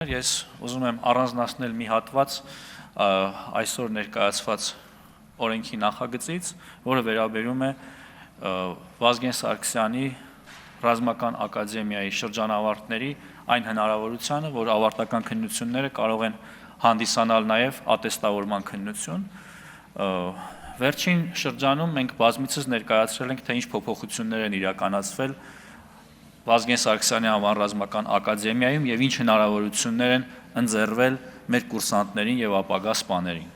Ես ուզում եմ առանձնացնել մի հատված այսօր ներկայացված օրենքի նախագծից, որը վերաբերում է Վազգեն Սարգսյանի ռազմական ակադեմիայի շրջանավարտների այն հնարավորությանը, որ ավարտական քննությունները կարող են հանդիսանալ նաև ատեստավորման քննություն։ Վերջին շրջանում մենք բազմիցս ներկայացրել ենք, թե ինչ փոփոխություններ են իրականացվել Վազգեն Սարգսյանի անվան ռազմական ակադեմիայում եւ ինչ հնարավորություններ են ընձեռվել մեր կուրսանտներին եւ ապագա սպաներին։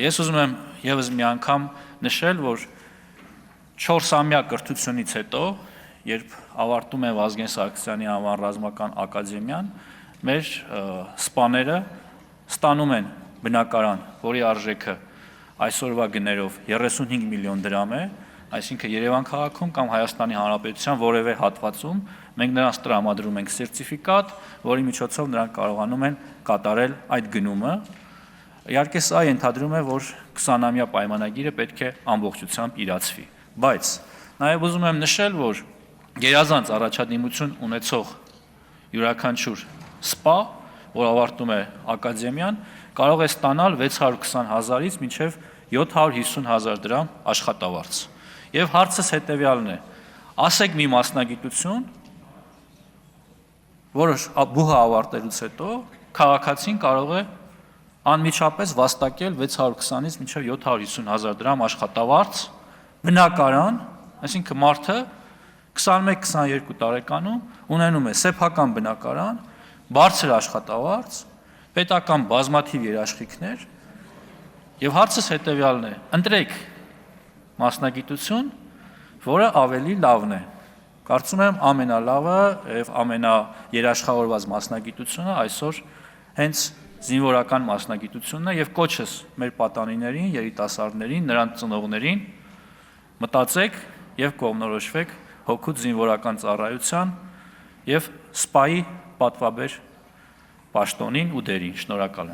Ես ուզում եմ եւս մի անգամ նշել, որ 4-ամյա կրթությունից հետո, երբ ավարտում է Վազգեն Սարգսյանի անվան ռազմական ակադեմիան, մեր սպաները ստանում են բնակարան, որի արժեքը այսօրվա գներով 35 միլիոն դրամ է, այսինքն Երևան քաղաքում կամ Հայաստանի Հանրապետության որևէ հատվածում մենք նրանց տրամադրում ենք սերտիֆիկատ, որի միջոցով նրանք կարողանում են կատարել այդ գնումը։ Իհարկե սա ենթադրում է, որ 20-ամյա պայմանագիրը պետք է ամբողջությամբ իրացվի, բայց նաև ուզում եմ նշել, որ գերազանց առաջադիմություն ունեցող յուրաքանչյուր սպա, որ ավարտում է ակադեմիան, կարող է ստանալ 620,000-ից մինչև 750,000 դրամ աշխատավարձ։ Եվ հարցս հետևյալն է. ասեք մի մասնագիտություն, որը բուհը ավարտելուց հետո քաղաքացին կարող է անմիջապես վաստակել 620-ից մինչև 750,000 դրամ աշխատավարձ, բնակարան, այսինքն մարդը 21-22 տարեկանում ունենում է սեփական բնակարան, բարձր աշխատավարձ, պետական բազմաթիվ երաշխիքներ, եւ հարցս հետևյալն է. ընտրեք մասնագիտություն, որը ավելի լավն է։ Կարծում եմ ամենալավը եւ ամենաերաշխավորված մասնագիտությունը այսօր հենց զինվորական մասնագիտությունն է եւ կոչս մեր պատանիներին, երիտասարդներին, նրանց ծնողներին մտածեք եւ կողմնորոշվեք հօգուտ զինվորական ծառայության եւ սպայի պատվաբեր պաշտոնին ու դերին։ Շնորհակալ եմ։